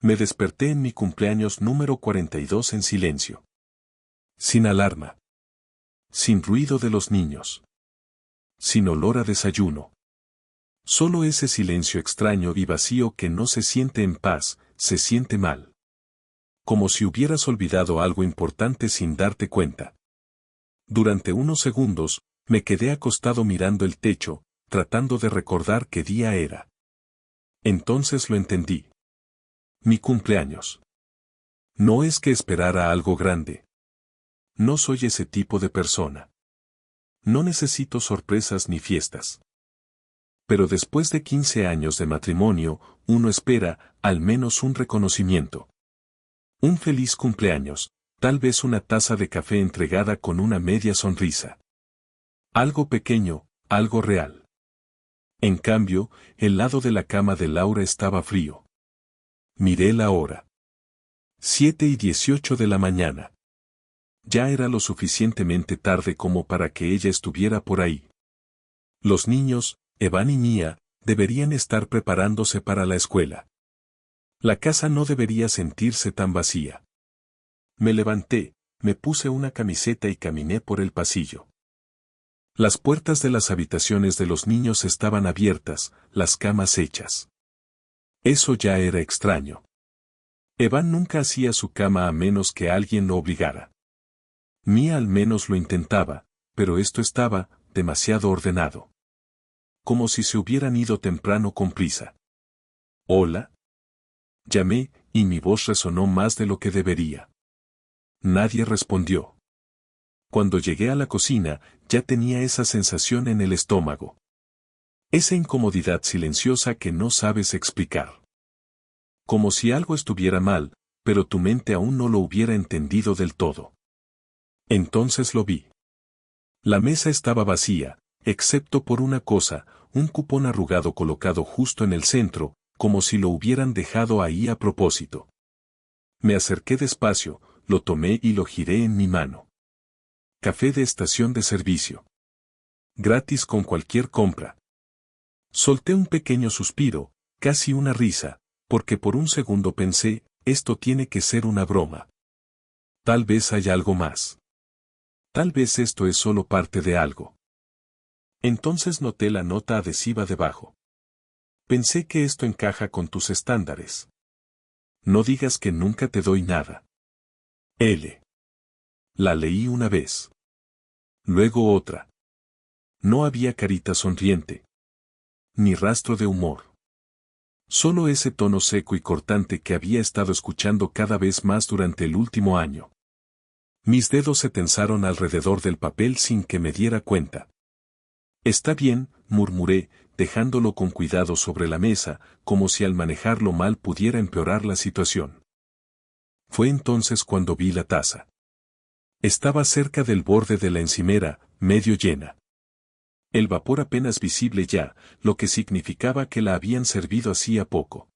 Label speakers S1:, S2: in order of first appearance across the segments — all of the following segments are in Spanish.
S1: Me desperté en mi cumpleaños número 42 en silencio. Sin alarma. Sin ruido de los niños. Sin olor a desayuno. Solo ese silencio extraño y vacío que no se siente en paz, se siente mal. Como si hubieras olvidado algo importante sin darte cuenta. Durante unos segundos, me quedé acostado mirando el techo, tratando de recordar qué día era. Entonces lo entendí. Mi cumpleaños. No es que esperara algo grande. No soy ese tipo de persona. No necesito sorpresas ni fiestas. Pero después de 15 años de matrimonio, uno espera, al menos un reconocimiento. Un feliz cumpleaños, tal vez una taza de café entregada con una media sonrisa. Algo pequeño, algo real. En cambio, el lado de la cama de Laura estaba frío. Miré la hora. 7:18 de la mañana. Ya era lo suficientemente tarde como para que ella estuviera por ahí. Los niños, Evan y Mia, deberían estar preparándose para la escuela. La casa no debería sentirse tan vacía. Me levanté, me puse una camiseta y caminé por el pasillo. Las puertas de las habitaciones de los niños estaban abiertas, las camas hechas. Eso ya era extraño. Evan nunca hacía su cama a menos que alguien lo obligara. Mia al menos lo intentaba, pero esto estaba demasiado ordenado. Como si se hubieran ido temprano con prisa. ¿Hola? Llamé, y mi voz resonó más de lo que debería. Nadie respondió. Cuando llegué a la cocina, ya tenía esa sensación en el estómago. Esa incomodidad silenciosa que no sabes explicar. Como si algo estuviera mal, pero tu mente aún no lo hubiera entendido del todo. Entonces lo vi. La mesa estaba vacía, excepto por una cosa, un cupón arrugado colocado justo en el centro, como si lo hubieran dejado ahí a propósito. Me acerqué despacio, lo tomé y lo giré en mi mano. Café de estación de servicio. Gratis con cualquier compra. Solté un pequeño suspiro, casi una risa, porque por un segundo pensé, esto tiene que ser una broma. Tal vez haya algo más. Tal vez esto es solo parte de algo. Entonces noté la nota adhesiva debajo. Pensé que esto encaja con tus estándares. No digas que nunca te doy nada. L. La leí una vez. Luego otra. No había carita sonriente. Ni rastro de humor. Solo ese tono seco y cortante que había estado escuchando cada vez más durante el último año. Mis dedos se tensaron alrededor del papel sin que me diera cuenta. Está bien, murmuré, dejándolo con cuidado sobre la mesa, como si al manejarlo mal pudiera empeorar la situación. Fue entonces cuando vi la taza. Estaba cerca del borde de la encimera, medio llena. El vapor apenas visible ya, lo que significaba que la habían servido hacía poco.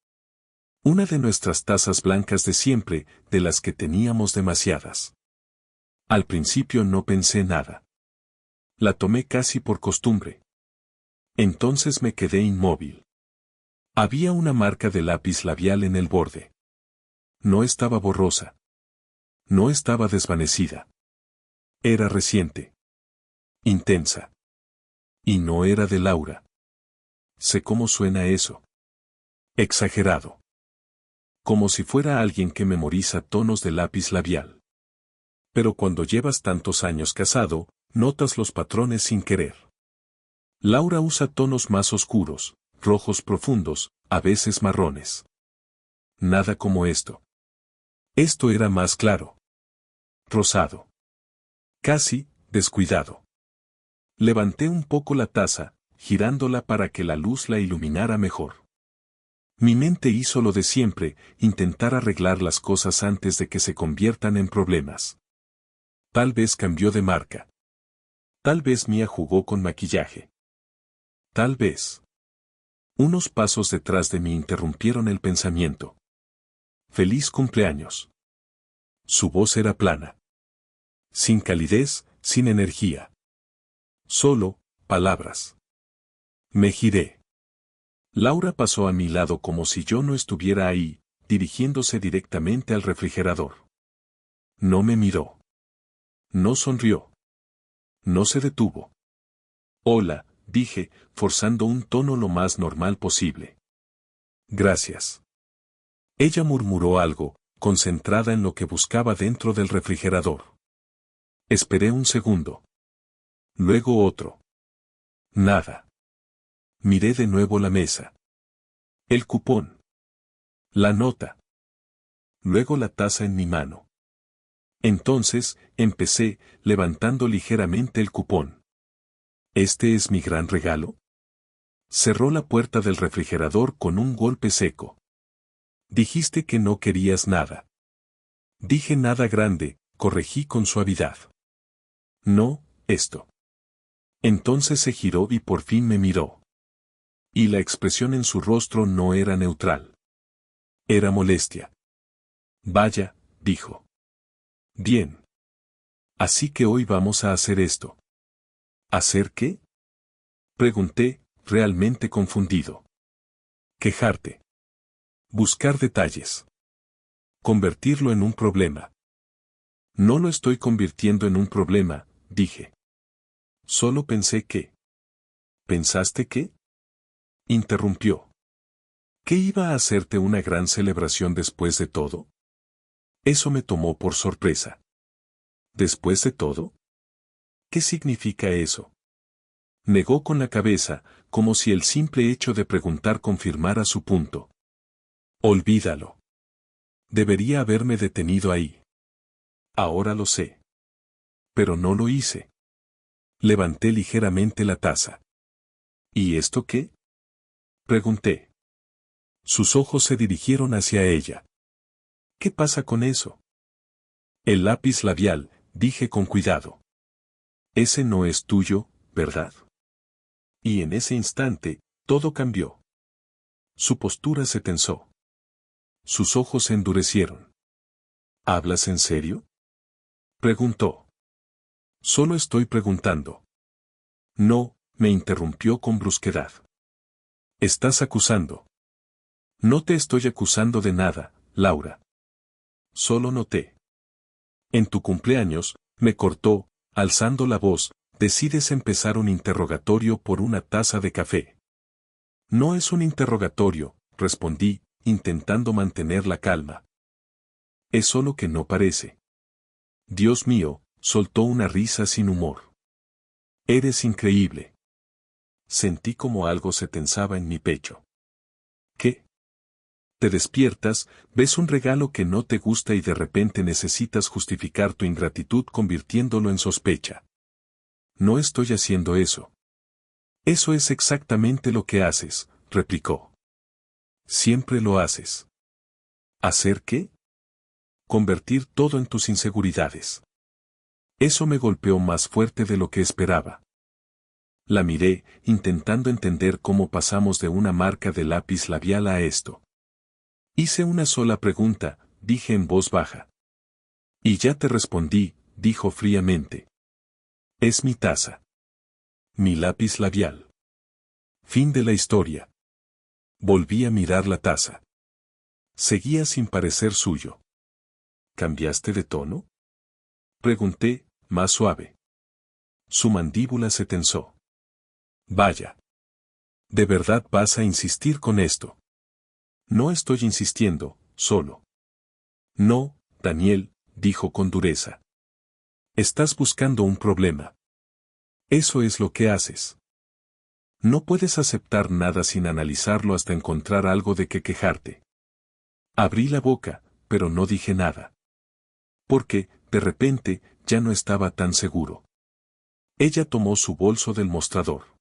S1: Una de nuestras tazas blancas de siempre, de las que teníamos demasiadas. Al principio no pensé nada. La tomé casi por costumbre. Entonces me quedé inmóvil. Había una marca de lápiz labial en el borde. No estaba borrosa. No estaba desvanecida. Era reciente. Intensa. Y no era de Laura. Sé cómo suena eso. Exagerado. Como si fuera alguien que memoriza tonos de lápiz labial. Pero cuando llevas tantos años casado, notas los patrones sin querer. Laura usa tonos más oscuros, rojos profundos, a veces marrones. Nada como esto. Esto era más claro. Rosado. Casi, descuidado. Levanté un poco la taza, girándola para que la luz la iluminara mejor. Mi mente hizo lo de siempre, intentar arreglar las cosas antes de que se conviertan en problemas. Tal vez cambió de marca. Tal vez Mia jugó con maquillaje. Tal vez. Unos pasos detrás de mí interrumpieron el pensamiento. Feliz cumpleaños. Su voz era plana. Sin calidez, sin energía. Solo, palabras. Me giré. Laura pasó a mi lado como si yo no estuviera ahí, dirigiéndose directamente al refrigerador. No me miró. No sonrió. No se detuvo. Hola, dije, forzando un tono lo más normal posible. Gracias. Ella murmuró algo, concentrada en lo que buscaba dentro del refrigerador. Esperé un segundo. Luego otro. Nada. Miré de nuevo la mesa. El cupón. La nota. Luego la taza en mi mano. Entonces, empecé, levantando ligeramente el cupón. ¿Este es mi gran regalo? Cerró la puerta del refrigerador con un golpe seco. Dijiste que no querías nada. Dije nada grande, corregí con suavidad. No, esto. Entonces se giró y por fin me miró. Y la expresión en su rostro no era neutral. Era molestia. Vaya, dijo. Bien. Así que hoy vamos a hacer esto. ¿Hacer qué? Pregunté, realmente confundido. Quejarte. Buscar detalles. Convertirlo en un problema. No lo estoy convirtiendo en un problema, dije. Solo pensé que. ¿Pensaste qué? Interrumpió. ¿Qué iba a hacerte una gran celebración después de todo? Eso me tomó por sorpresa. ¿Después de todo? ¿Qué significa eso? Negó con la cabeza, como si el simple hecho de preguntar confirmara su punto. Olvídalo. Debería haberme detenido ahí. Ahora lo sé. Pero no lo hice. Levanté ligeramente la taza. ¿Y esto qué? Pregunté. Sus ojos se dirigieron hacia ella. ¿Qué pasa con eso? El lápiz labial, dije con cuidado. Ese no es tuyo, ¿verdad? Y en ese instante, todo cambió. Su postura se tensó. Sus ojos se endurecieron. ¿Hablas en serio? Preguntó. Solo estoy preguntando. No, me interrumpió con brusquedad. Estás acusando. No te estoy acusando de nada, Laura. Solo noté. En tu cumpleaños, me cortó, alzando la voz, decides empezar un interrogatorio por una taza de café. No es un interrogatorio, respondí, intentando mantener la calma. Es solo que no parece. Dios mío, soltó una risa sin humor. Eres increíble. Sentí como algo se tensaba en mi pecho. ¿Qué? Te despiertas, ves un regalo que no te gusta y de repente necesitas justificar tu ingratitud convirtiéndolo en sospecha. No estoy haciendo eso. Eso es exactamente lo que haces, replicó. Siempre lo haces. ¿Hacer qué? Convertir todo en tus inseguridades. Eso me golpeó más fuerte de lo que esperaba. La miré, intentando entender cómo pasamos de una marca de lápiz labial a esto. Hice una sola pregunta, dije en voz baja. Y ya te respondí, dijo fríamente. Es mi taza. Mi lápiz labial. Fin de la historia. Volví a mirar la taza. Seguía sin parecer suyo. ¿Cambiaste de tono? Pregunté, más suave. Su mandíbula se tensó. Vaya. ¿De verdad vas a insistir con esto? No estoy insistiendo, solo. No, Daniel, dijo con dureza. Estás buscando un problema. Eso es lo que haces. No puedes aceptar nada sin analizarlo hasta encontrar algo de que quejarte. Abrí la boca, pero no dije nada. Porque, de repente, ya no estaba tan seguro. Ella tomó su bolso del mostrador.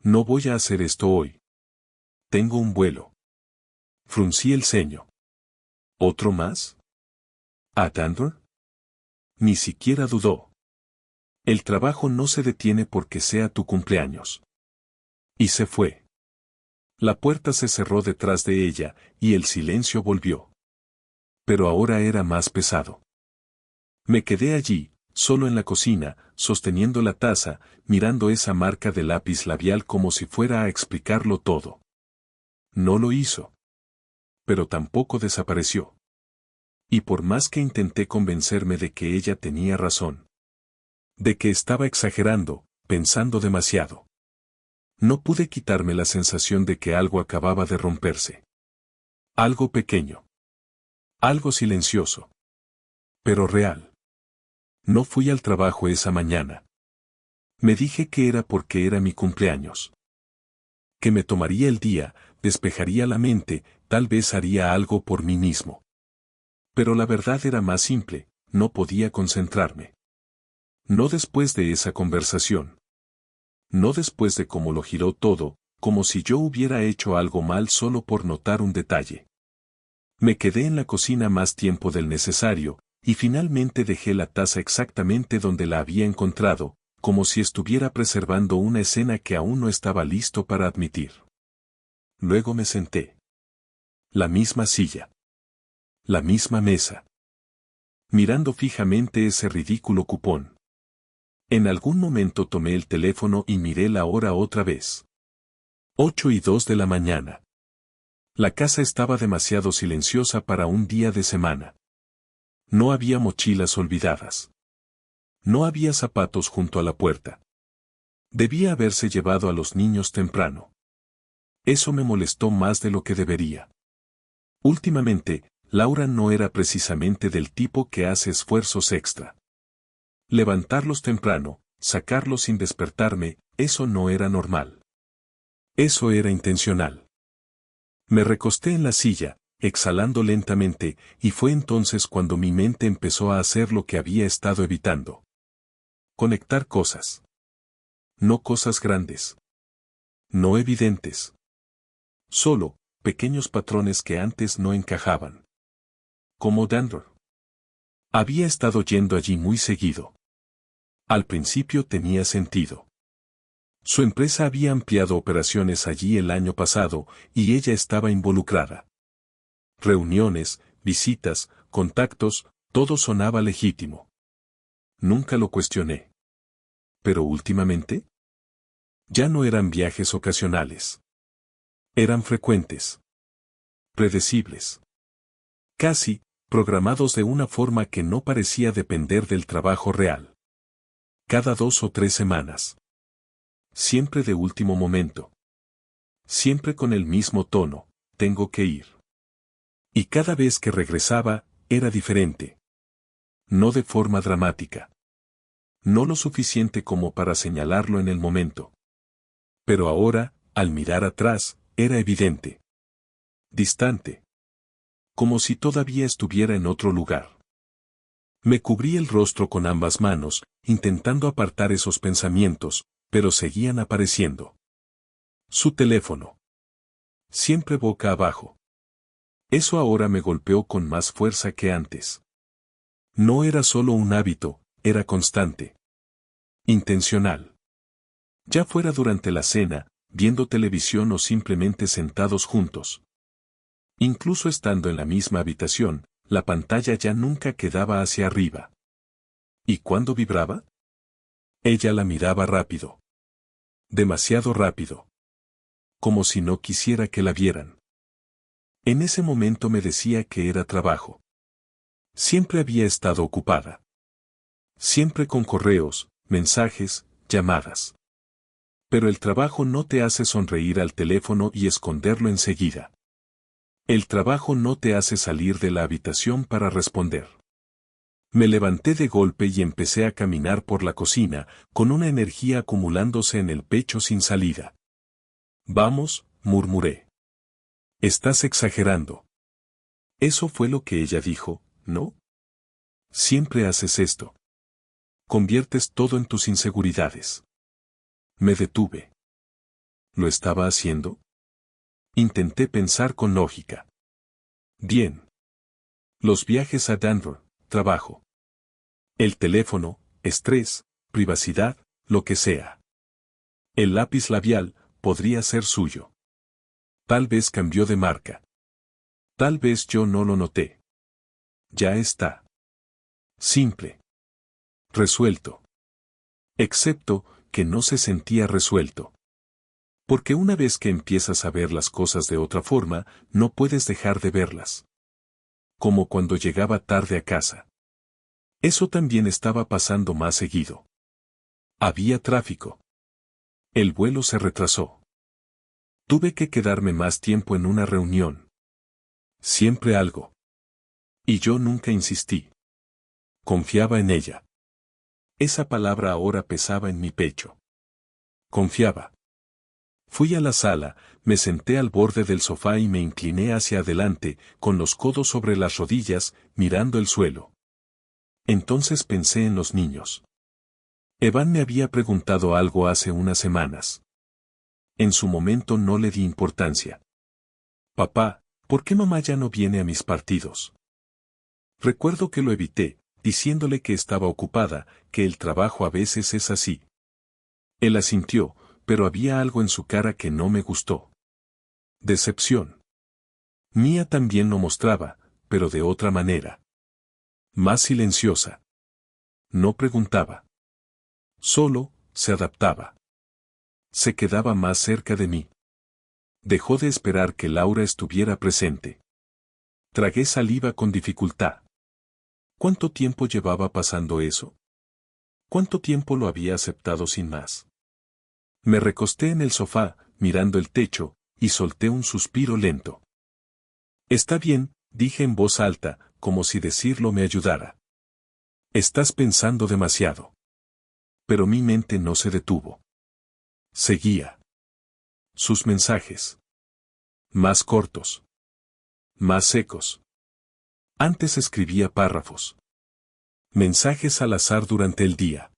S1: No voy a hacer esto hoy. Tengo un vuelo. Fruncí el ceño. ¿Otro más? ¿A Denver? Ni siquiera dudó. El trabajo no se detiene porque sea tu cumpleaños. Y se fue. La puerta se cerró detrás de ella, y el silencio volvió. Pero ahora era más pesado. Me quedé allí, solo en la cocina, sosteniendo la taza, mirando esa marca de lápiz labial como si fuera a explicarlo todo. No lo hizo. Pero tampoco desapareció. Y por más que intenté convencerme de que ella tenía razón, de que estaba exagerando, pensando demasiado, no pude quitarme la sensación de que algo acababa de romperse. Algo pequeño. Algo silencioso. Pero real. No fui al trabajo esa mañana. Me dije que era porque era mi cumpleaños. Que me tomaría el día, despejaría la mente, tal vez haría algo por mí mismo. Pero la verdad era más simple, no podía concentrarme. No después de esa conversación. No después de cómo lo giró todo, como si yo hubiera hecho algo mal solo por notar un detalle. Me quedé en la cocina más tiempo del necesario, y finalmente dejé la taza exactamente donde la había encontrado, como si estuviera preservando una escena que aún no estaba listo para admitir. Luego me senté. La misma silla. La misma mesa. Mirando fijamente ese ridículo cupón. En algún momento tomé el teléfono y miré la hora otra vez. 8:02 de la mañana. La casa estaba demasiado silenciosa para un día de semana. No había mochilas olvidadas. No había zapatos junto a la puerta. Debía haberse llevado a los niños temprano. Eso me molestó más de lo que debería. Últimamente, Laura no era precisamente del tipo que hace esfuerzos extra. Levantarlos temprano, sacarlos sin despertarme, eso no era normal. Eso era intencional. Me recosté en la silla, exhalando lentamente, y fue entonces cuando mi mente empezó a hacer lo que había estado evitando. Conectar cosas. No cosas grandes. No evidentes. Solo, pequeños patrones que antes no encajaban. Como Dandor. Había estado yendo allí muy seguido. Al principio tenía sentido. Su empresa había ampliado operaciones allí el año pasado, y ella estaba involucrada. Reuniones, visitas, contactos, todo sonaba legítimo. Nunca lo cuestioné. Pero últimamente, ya no eran viajes ocasionales. Eran frecuentes. Predecibles. Casi, programados de una forma que no parecía depender del trabajo real. Cada 2 o 3 semanas. Siempre de último momento. Siempre con el mismo tono, tengo que ir. Y cada vez que regresaba, era diferente. No de forma dramática. No lo suficiente como para señalarlo en el momento. Pero ahora, al mirar atrás, era evidente. Distante. Como si todavía estuviera en otro lugar. Me cubrí el rostro con ambas manos, intentando apartar esos pensamientos, pero seguían apareciendo. Su teléfono. Siempre boca abajo. Eso ahora me golpeó con más fuerza que antes. No era solo un hábito, era constante. Intencional. Ya fuera durante la cena, viendo televisión o simplemente sentados juntos. Incluso estando en la misma habitación, la pantalla ya nunca quedaba hacia arriba. ¿Y cuándo vibraba? Ella la miraba rápido. Demasiado rápido. Como si no quisiera que la vieran. En ese momento me decía que era trabajo. Siempre había estado ocupada. Siempre con correos, mensajes, llamadas. Pero el trabajo no te hace sonreír al teléfono y esconderlo enseguida. El trabajo no te hace salir de la habitación para responder. Me levanté de golpe y empecé a caminar por la cocina, con una energía acumulándose en el pecho sin salida. Vamos, murmuré. Estás exagerando. Eso fue lo que ella dijo, ¿no? Siempre haces esto. Conviertes todo en tus inseguridades. Me detuve. ¿Lo estaba haciendo? Intenté pensar con lógica. Bien. Los viajes a Denver, trabajo. El teléfono, estrés, privacidad, lo que sea. El lápiz labial, podría ser suyo. Tal vez cambió de marca. Tal vez yo no lo noté. Ya está. Simple. Resuelto. Excepto, que no se sentía resuelto. Porque una vez que empiezas a ver las cosas de otra forma, no puedes dejar de verlas. Como cuando llegaba tarde a casa. Eso también estaba pasando más seguido. Había tráfico. El vuelo se retrasó. Tuve que quedarme más tiempo en una reunión. Siempre algo. Y yo nunca insistí. Confiaba en ella. Esa palabra ahora pesaba en mi pecho. Confiaba. Fui a la sala, me senté al borde del sofá y me incliné hacia adelante, con los codos sobre las rodillas, mirando el suelo. Entonces pensé en los niños. Evan me había preguntado algo hace unas semanas. En su momento no le di importancia. Papá, ¿por qué mamá ya no viene a mis partidos? Recuerdo que lo evité, diciéndole que estaba ocupada, que el trabajo a veces es así. Él asintió, pero había algo en su cara que no me gustó. Decepción. Mía también lo mostraba, pero de otra manera. Más silenciosa. No preguntaba. Solo, se adaptaba. Se quedaba más cerca de mí. Dejó de esperar que Laura estuviera presente. Tragué saliva con dificultad. ¿Cuánto tiempo llevaba pasando eso? ¿Cuánto tiempo lo había aceptado sin más? Me recosté en el sofá, mirando el techo, y solté un suspiro lento. Está bien, dije en voz alta, como si decirlo me ayudara. Estás pensando demasiado. Pero mi mente no se detuvo. Seguía. Sus mensajes. Más cortos. Más secos. Antes escribía párrafos. Mensajes al azar durante el día.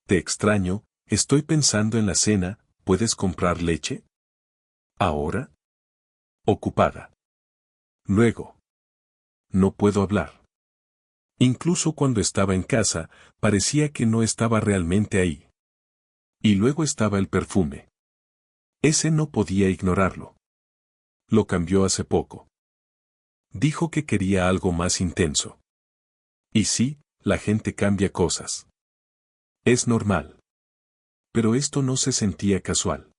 S1: Te extraño, estoy pensando en la cena, ¿puedes comprar leche? ¿Ahora? Ocupada. Luego. No puedo hablar. Incluso cuando estaba en casa, parecía que no estaba realmente ahí. Y luego estaba el perfume. Ese no podía ignorarlo. Lo cambió hace poco. Dijo que quería algo más intenso. Y sí, la gente cambia cosas. Es normal. Pero esto no se sentía casual.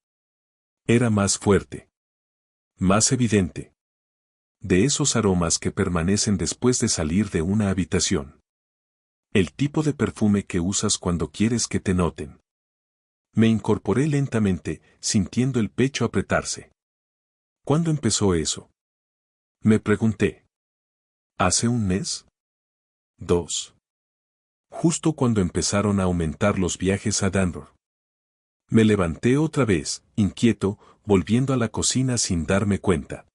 S1: Era más fuerte. Más evidente. De esos aromas que permanecen después de salir de una habitación. El tipo de perfume que usas cuando quieres que te noten. Me incorporé lentamente, sintiendo el pecho apretarse. ¿Cuándo empezó eso? Me pregunté. ¿Hace un mes? 2. Justo cuando empezaron a aumentar los viajes a Denver. Me levanté otra vez, inquieto, volviendo a la cocina sin darme cuenta.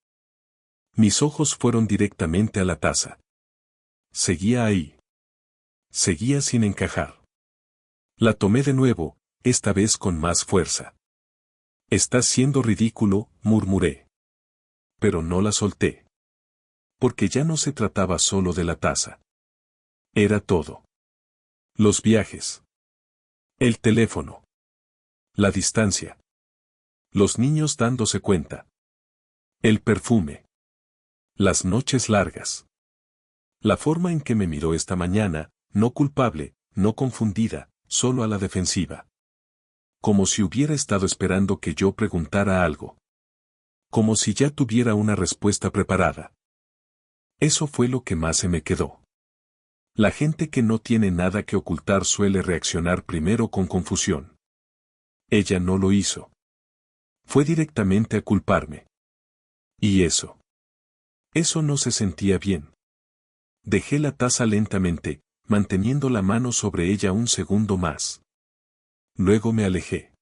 S1: Mis ojos fueron directamente a la taza. Seguía ahí. Seguía sin encajar. La tomé de nuevo, esta vez con más fuerza. Estás siendo ridículo, murmuré. Pero no la solté. Porque ya no se trataba solo de la taza. Era todo. Los viajes. El teléfono. La distancia. Los niños dándose cuenta. El perfume. Las noches largas. La forma en que me miró esta mañana, no culpable, no confundida, solo a la defensiva. Como si hubiera estado esperando que yo preguntara algo. Como si ya tuviera una respuesta preparada. Eso fue lo que más se me quedó. La gente que no tiene nada que ocultar suele reaccionar primero con confusión. Ella no lo hizo. Fue directamente a culparme. Y eso. Eso no se sentía bien. Dejé la taza lentamente, manteniendo la mano sobre ella un segundo más. Luego me alejé.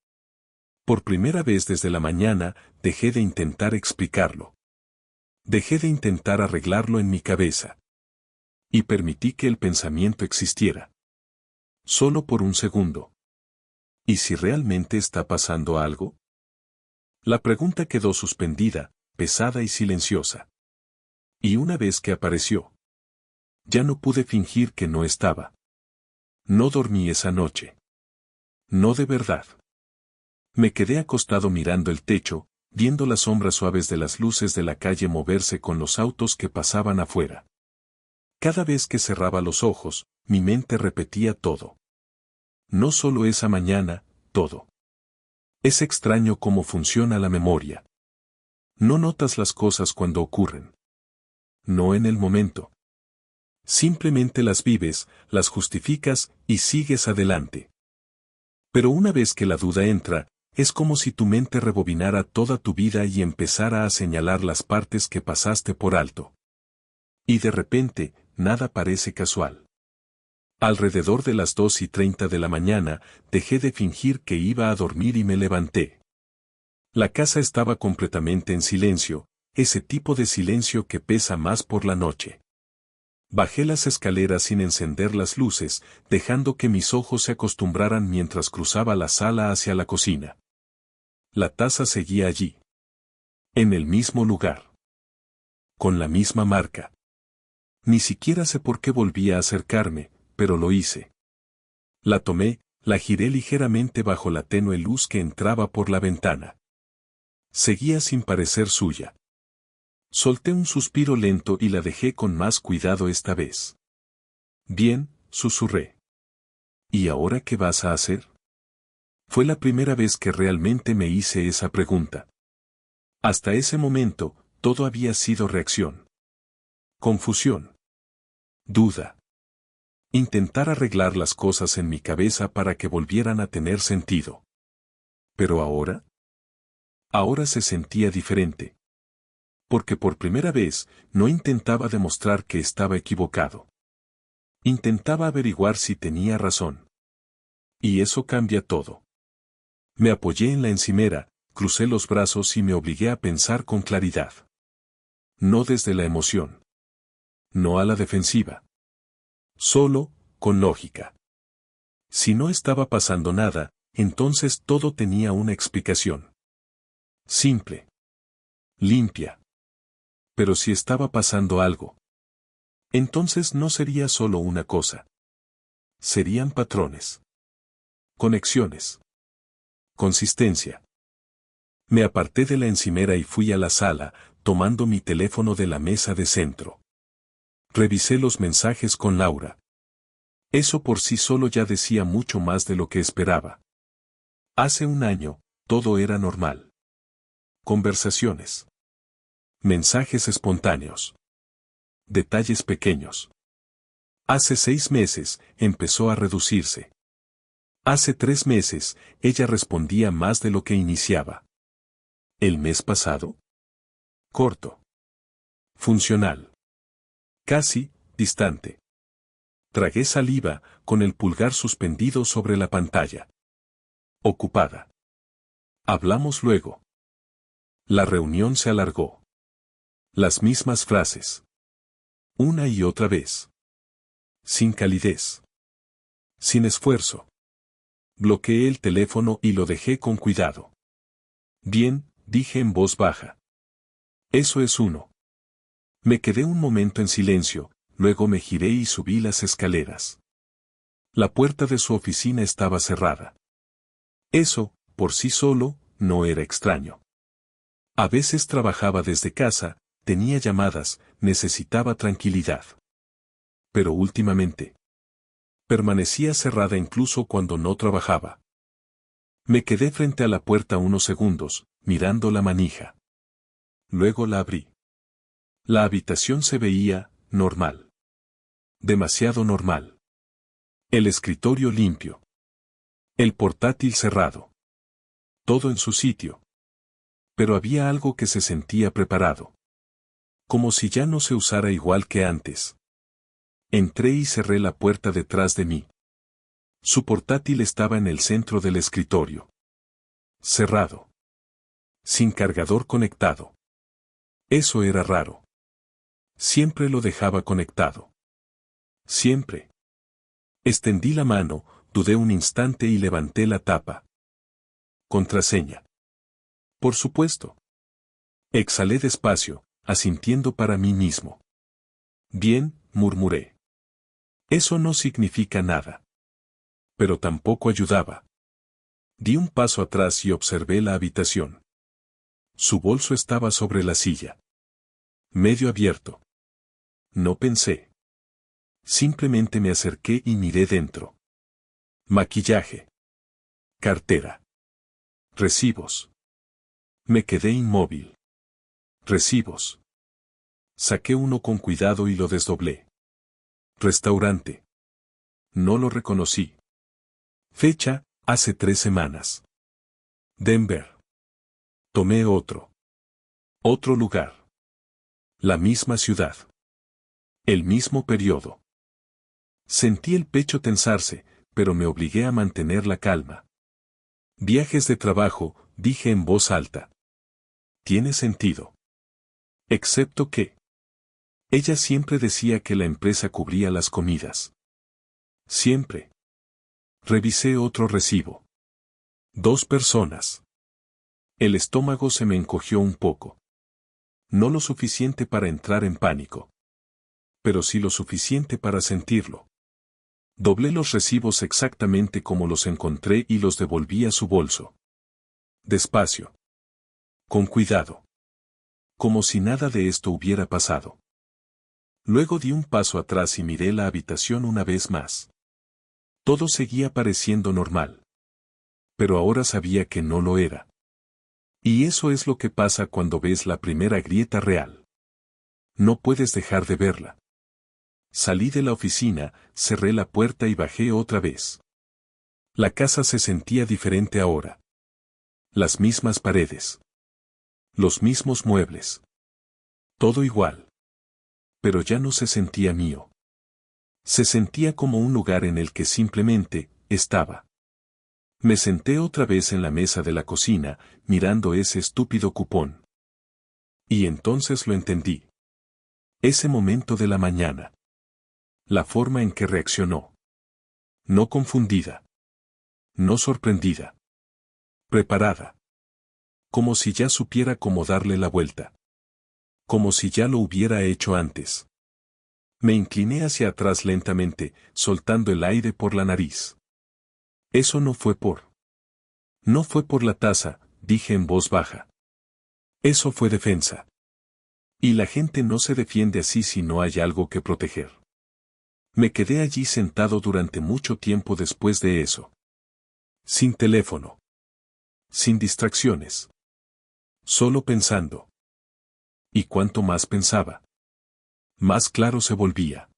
S1: Por primera vez desde la mañana, dejé de intentar explicarlo. Dejé de intentar arreglarlo en mi cabeza. Y permití que el pensamiento existiera. Solo por un segundo. ¿Y si realmente está pasando algo? La pregunta quedó suspendida, pesada y silenciosa. Y una vez que apareció, ya no pude fingir que no estaba. No dormí esa noche. No de verdad. Me quedé acostado mirando el techo, viendo las sombras suaves de las luces de la calle moverse con los autos que pasaban afuera. Cada vez que cerraba los ojos, mi mente repetía todo. No solo esa mañana, todo. Es extraño cómo funciona la memoria. No notas las cosas cuando ocurren. No en el momento. Simplemente las vives, las justificas y sigues adelante. Pero una vez que la duda entra, es como si tu mente rebobinara toda tu vida y empezara a señalar las partes que pasaste por alto. Y de repente, nada parece casual. Alrededor de las 2:30 de la mañana, dejé de fingir que iba a dormir y me levanté. La casa estaba completamente en silencio, ese tipo de silencio que pesa más por la noche. Bajé las escaleras sin encender las luces, dejando que mis ojos se acostumbraran mientras cruzaba la sala hacia la cocina. La taza seguía allí. En el mismo lugar. Con la misma marca. Ni siquiera sé por qué volví a acercarme, pero lo hice. La tomé, la giré ligeramente bajo la tenue luz que entraba por la ventana. Seguía sin parecer suya. Solté un suspiro lento y la dejé con más cuidado esta vez. Bien, susurré. ¿Y ahora qué vas a hacer? Fue la primera vez que realmente me hice esa pregunta. Hasta ese momento, todo había sido reacción. Confusión. Duda. Intentar arreglar las cosas en mi cabeza para que volvieran a tener sentido. Pero ahora. Ahora se sentía diferente. Porque por primera vez, no intentaba demostrar que estaba equivocado. Intentaba averiguar si tenía razón. Y eso cambia todo. Me apoyé en la encimera, crucé los brazos y me obligué a pensar con claridad. No desde la emoción. No a la defensiva. Solo, con lógica. Si no estaba pasando nada, entonces todo tenía una explicación. Simple. Limpia. Pero si estaba pasando algo, entonces no sería solo una cosa. Serían patrones. Conexiones. Consistencia. Me aparté de la encimera y fui a la sala, tomando mi teléfono de la mesa de centro. Revisé los mensajes con Laura. Eso por sí solo ya decía mucho más de lo que esperaba. Hace un año, todo era normal. Conversaciones. Mensajes espontáneos. Detalles pequeños. Hace 6 meses, empezó a reducirse. Hace 3 meses, ella respondía más de lo que iniciaba. ¿El mes pasado? Corto. Funcional. Casi, distante. Tragué saliva, con el pulgar suspendido sobre la pantalla. Ocupada. Hablamos luego. La reunión se alargó. Las mismas frases. Una y otra vez. Sin calidez. Sin esfuerzo. Bloqueé el teléfono y lo dejé con cuidado. Bien, dije en voz baja. Eso es uno. Me quedé un momento en silencio, luego me giré y subí las escaleras. La puerta de su oficina estaba cerrada. Eso, por sí solo, no era extraño. A veces trabajaba desde casa, tenía llamadas, necesitaba tranquilidad. Pero últimamente, permanecía cerrada incluso cuando no trabajaba. Me quedé frente a la puerta unos segundos, mirando la manija. Luego la abrí. La habitación se veía, normal. Demasiado normal. El escritorio limpio. El portátil cerrado. Todo en su sitio. Pero había algo que se sentía preparado. Como si ya no se usara igual que antes. Entré y cerré la puerta detrás de mí. Su portátil estaba en el centro del escritorio. Cerrado. Sin cargador conectado. Eso era raro. Siempre lo dejaba conectado. Siempre. Extendí la mano, dudé un instante y levanté la tapa. Contraseña. Por supuesto. Exhalé despacio, asintiendo para mí mismo. Bien, murmuré. Eso no significa nada. Pero tampoco ayudaba. Di un paso atrás y observé la habitación. Su bolso estaba sobre la silla. Medio abierto. No pensé. Simplemente me acerqué y miré dentro. Maquillaje. Cartera. Recibos. Me quedé inmóvil. Recibos. Saqué uno con cuidado y lo desdoblé. Restaurante. No lo reconocí. Fecha, hace 3 semanas. Denver. Tomé otro. Otro lugar. La misma ciudad. El mismo periodo. Sentí el pecho tensarse, pero me obligué a mantener la calma. Viajes de trabajo, dije en voz alta. Tiene sentido. Excepto que. Ella siempre decía que la empresa cubría las comidas. Siempre. Revisé otro recibo. 2 personas. El estómago se me encogió un poco. No lo suficiente para entrar en pánico. Pero sí lo suficiente para sentirlo. Doblé los recibos exactamente como los encontré y los devolví a su bolso. Despacio. Con cuidado. Como si nada de esto hubiera pasado. Luego di un paso atrás y miré la habitación una vez más. Todo seguía pareciendo normal. Pero ahora sabía que no lo era. Y eso es lo que pasa cuando ves la primera grieta real. No puedes dejar de verla. Salí de la oficina, cerré la puerta y bajé otra vez. La casa se sentía diferente ahora. Las mismas paredes. Los mismos muebles. Todo igual. Pero ya no se sentía mío. Se sentía como un lugar en el que simplemente estaba. Me senté otra vez en la mesa de la cocina, mirando ese estúpido cupón. Y entonces lo entendí. Ese momento de la mañana. La forma en que reaccionó. No confundida. No sorprendida. Preparada. Como si ya supiera cómo darle la vuelta. Como si ya lo hubiera hecho antes. Me incliné hacia atrás lentamente, soltando el aire por la nariz. Eso no fue por. No fue por la taza, dije en voz baja. Eso fue defensa. Y la gente no se defiende así si no hay algo que proteger. Me quedé allí sentado durante mucho tiempo después de eso. Sin teléfono. Sin distracciones. Solo pensando. Y cuanto más pensaba, más claro se volvía.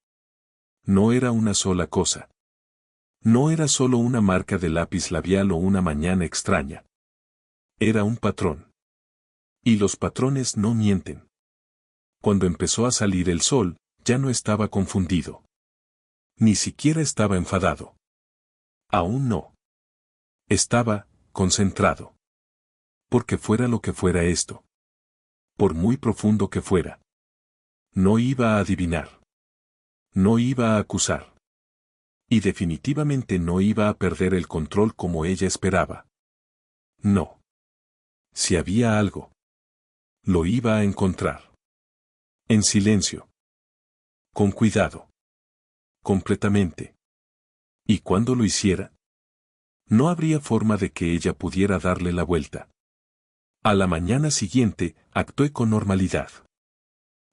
S1: No era una sola cosa. No era solo una marca de lápiz labial o una mañana extraña. Era un patrón. Y los patrones no mienten. Cuando empezó a salir el sol, ya no estaba confundido. Ni siquiera estaba enfadado. Aún no. Estaba concentrado. Porque fuera lo que fuera esto. Por muy profundo que fuera. No iba a adivinar. No iba a acusar. Y definitivamente no iba a perder el control como ella esperaba. No. Si había algo. Lo iba a encontrar. En silencio. Con cuidado. Completamente. ¿Y cuando lo hiciera? No habría forma de que ella pudiera darle la vuelta. A la mañana siguiente, actué con normalidad.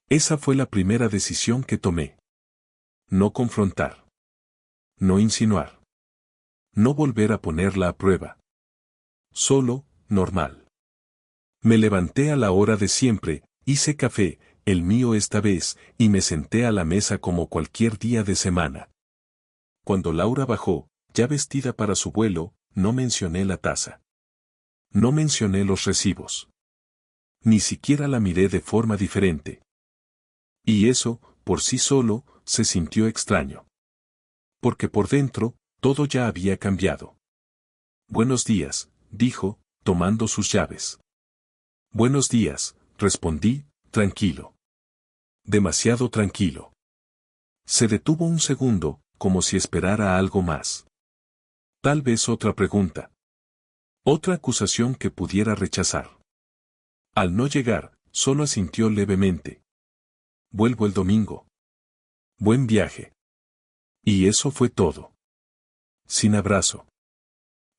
S1: Esa fue la primera decisión que tomé. No confrontar. No insinuar. No volver a ponerla a prueba. Solo, normal. Me levanté a la hora de siempre, hice café, el mío esta vez, y me senté a la mesa como cualquier día de semana. Cuando Laura bajó, ya vestida para su vuelo, no mencioné la taza. No mencioné los recibos. Ni siquiera la miré de forma diferente. Y eso, por sí solo, se sintió extraño. Porque por dentro, todo ya había cambiado. Buenos días, dijo, tomando sus llaves. Buenos días, respondí, tranquilo. Demasiado tranquilo. Se detuvo un segundo, como si esperara algo más. Tal vez otra pregunta. Otra acusación que pudiera rechazar. Al no llegar, solo asintió levemente. Vuelvo el domingo. Buen viaje. Y eso fue todo. Sin abrazo.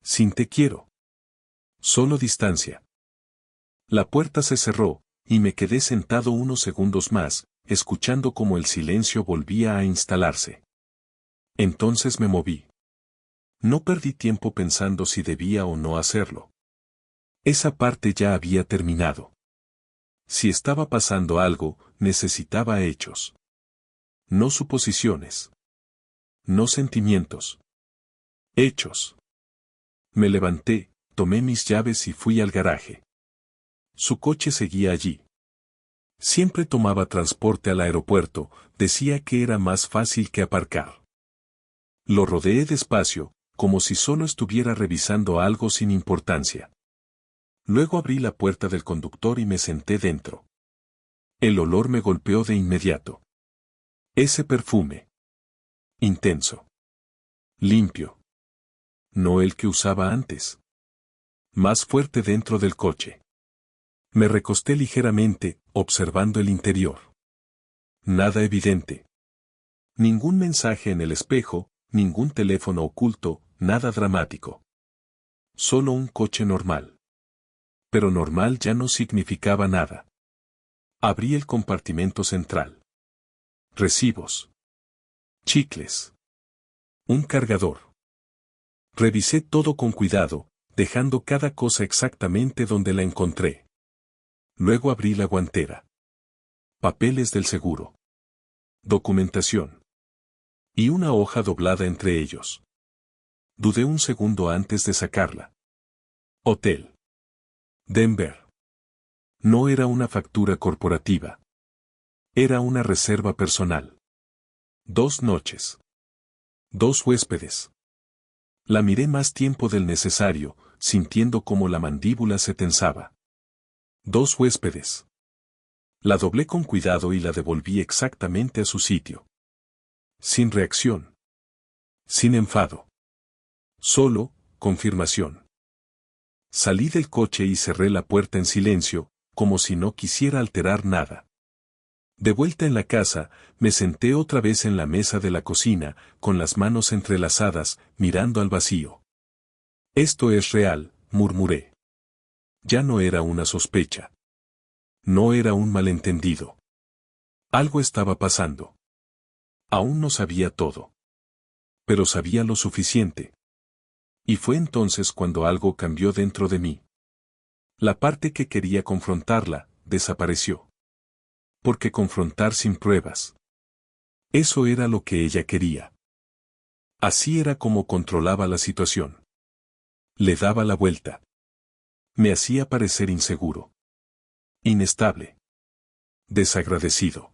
S1: Sin te quiero. Solo distancia. La puerta se cerró, y me quedé sentado unos segundos más, escuchando cómo el silencio volvía a instalarse. Entonces me moví. No perdí tiempo pensando si debía o no hacerlo. Esa parte ya había terminado. Si estaba pasando algo, necesitaba hechos. No suposiciones. No sentimientos. Hechos. Me levanté, tomé mis llaves y fui al garaje. Su coche seguía allí. Siempre tomaba transporte al aeropuerto, decía que era más fácil que aparcar. Lo rodeé despacio, como si solo estuviera revisando algo sin importancia. Luego abrí la puerta del conductor y me senté dentro. El olor me golpeó de inmediato. Ese perfume. Intenso. Limpio. No el que usaba antes. Más fuerte dentro del coche. Me recosté ligeramente, observando el interior. Nada evidente. Ningún mensaje en el espejo, ningún teléfono oculto, nada dramático. Solo un coche normal. Pero normal ya no significaba nada. Abrí el compartimento central. Recibos. Chicles. Un cargador. Revisé todo con cuidado, dejando cada cosa exactamente donde la encontré. Luego abrí la guantera. Papeles del seguro. Documentación. Y una hoja doblada entre ellos. Dudé un segundo antes de sacarla. Hotel. Denver. No era una factura corporativa. Era una reserva personal. 2 noches. 2 huéspedes. La miré más tiempo del necesario, sintiendo cómo la mandíbula se tensaba. 2 huéspedes. La doblé con cuidado y la devolví exactamente a su sitio. Sin reacción. Sin enfado. Solo, confirmación. Salí del coche y cerré la puerta en silencio, como si no quisiera alterar nada. De vuelta en la casa, me senté otra vez en la mesa de la cocina, con las manos entrelazadas, mirando al vacío. Esto es real, murmuré. Ya no era una sospecha. No era un malentendido. Algo estaba pasando. Aún no sabía todo. Pero sabía lo suficiente. Y fue entonces cuando algo cambió dentro de mí. La parte que quería confrontarla, desapareció. Porque confrontar sin pruebas. Eso era lo que ella quería. Así era como controlaba la situación. Le daba la vuelta. Me hacía parecer inseguro. Inestable. Desagradecido.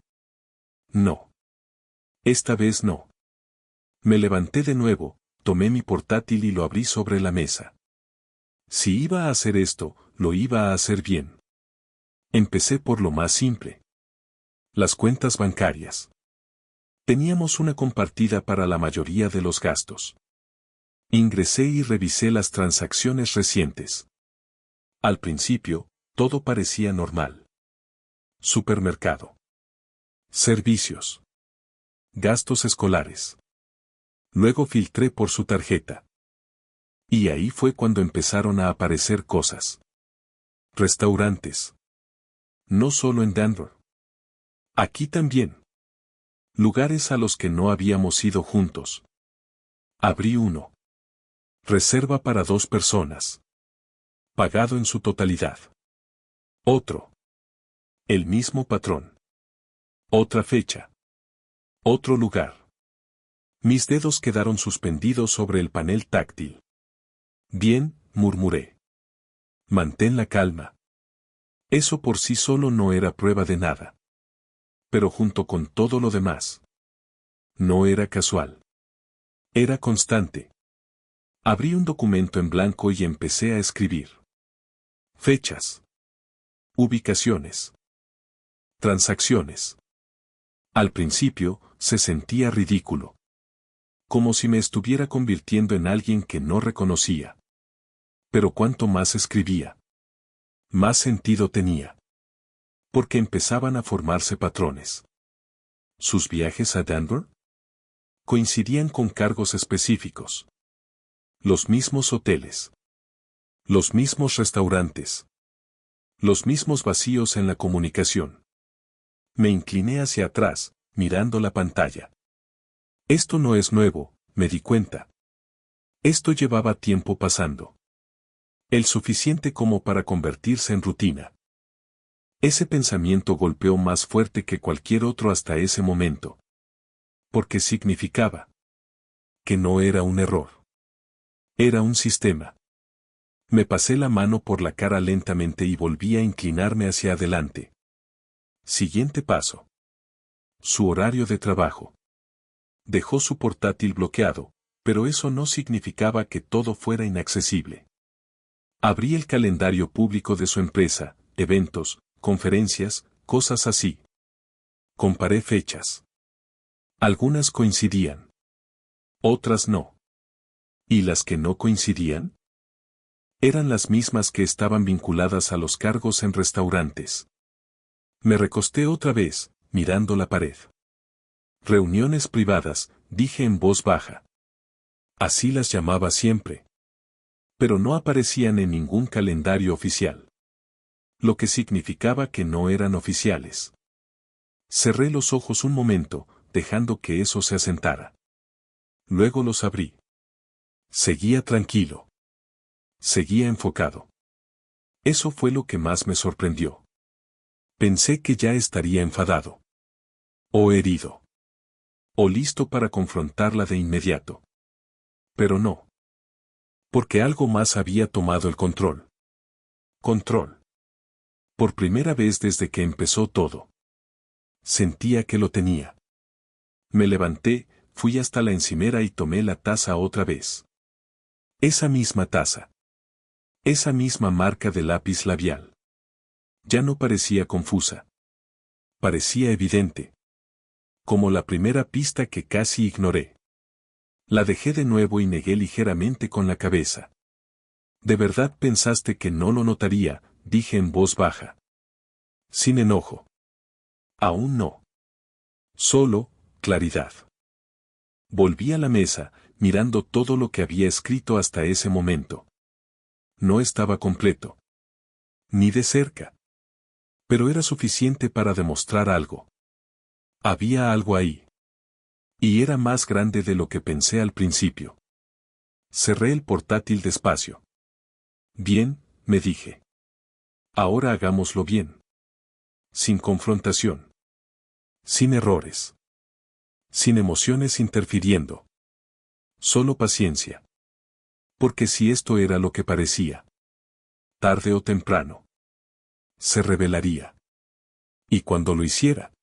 S1: No. Esta vez no. Me levanté de nuevo, tomé mi portátil y lo abrí sobre la mesa. Si iba a hacer esto, lo iba a hacer bien. Empecé por lo más simple. Las cuentas bancarias. Teníamos una compartida para la mayoría de los gastos. Ingresé y revisé las transacciones recientes. Al principio, todo parecía normal. Supermercado. Servicios. Gastos escolares. Luego filtré por su tarjeta. Y ahí fue cuando empezaron a aparecer cosas. Restaurantes. No solo en Denver. Aquí también. Lugares a los que no habíamos ido juntos. Abrí uno. Reserva para 2 personas. Pagado en su totalidad. Otro. El mismo patrón. Otra fecha. Otro lugar. Mis dedos quedaron suspendidos sobre el panel táctil. Bien, murmuré. Mantén la calma. Eso por sí solo no era prueba de nada. Pero junto con todo lo demás. No era casual. Era constante. Abrí un documento en blanco y empecé a escribir. Fechas. Ubicaciones. Transacciones. Al principio, se sentía ridículo. Como si me estuviera convirtiendo en alguien que no reconocía. Pero cuanto más escribía, más sentido tenía. Porque empezaban a formarse patrones. ¿Sus viajes a Denver? Coincidían con cargos específicos. Los mismos hoteles. Los mismos restaurantes. Los mismos vacíos en la comunicación. Me incliné hacia atrás, mirando la pantalla. Esto no es nuevo, me di cuenta. Esto llevaba tiempo pasando. El suficiente como para convertirse en rutina. Ese pensamiento golpeó más fuerte que cualquier otro hasta ese momento. Porque significaba que no era un error. Era un sistema. Me pasé la mano por la cara lentamente y volví a inclinarme hacia adelante. Siguiente paso. Su horario de trabajo. Dejó su portátil bloqueado, pero eso no significaba que todo fuera inaccesible. Abrí el calendario público de su empresa, eventos, conferencias, cosas así. Comparé fechas. Algunas coincidían. Otras no. ¿Y las que no coincidían? Eran las mismas que estaban vinculadas a los cargos en restaurantes. Me recosté otra vez, mirando la pared. Reuniones privadas, dije en voz baja. Así las llamaba siempre. Pero no aparecían en ningún calendario oficial. Lo que significaba que no eran oficiales. Cerré los ojos un momento, dejando que eso se asentara. Luego los abrí. Seguía tranquilo. Seguía enfocado. Eso fue lo que más me sorprendió. Pensé que ya estaría enfadado. O herido. O listo para confrontarla de inmediato. Pero no. Porque algo más había tomado el control. Control. Por primera vez desde que empezó todo. Sentía que lo tenía. Me levanté, fui hasta la encimera y tomé la taza otra vez. Esa misma taza. Esa misma marca de lápiz labial. Ya no parecía confusa. Parecía evidente. Como la primera pista que casi ignoré. La dejé de nuevo y negué ligeramente con la cabeza. ¿De verdad pensaste que no lo notaría?, dije en voz baja. Sin enojo. Aún no. Solo, claridad. Volví a la mesa, mirando todo lo que había escrito hasta ese momento. No estaba completo. Ni de cerca. Pero era suficiente para demostrar algo. Había algo ahí. Y era más grande de lo que pensé al principio. Cerré el portátil despacio. Bien, me dije. Ahora hagámoslo bien. Sin confrontación. Sin errores. Sin emociones interfiriendo. Solo paciencia. Porque si esto era lo que parecía, tarde o temprano, se revelaría. Y cuando lo hiciera,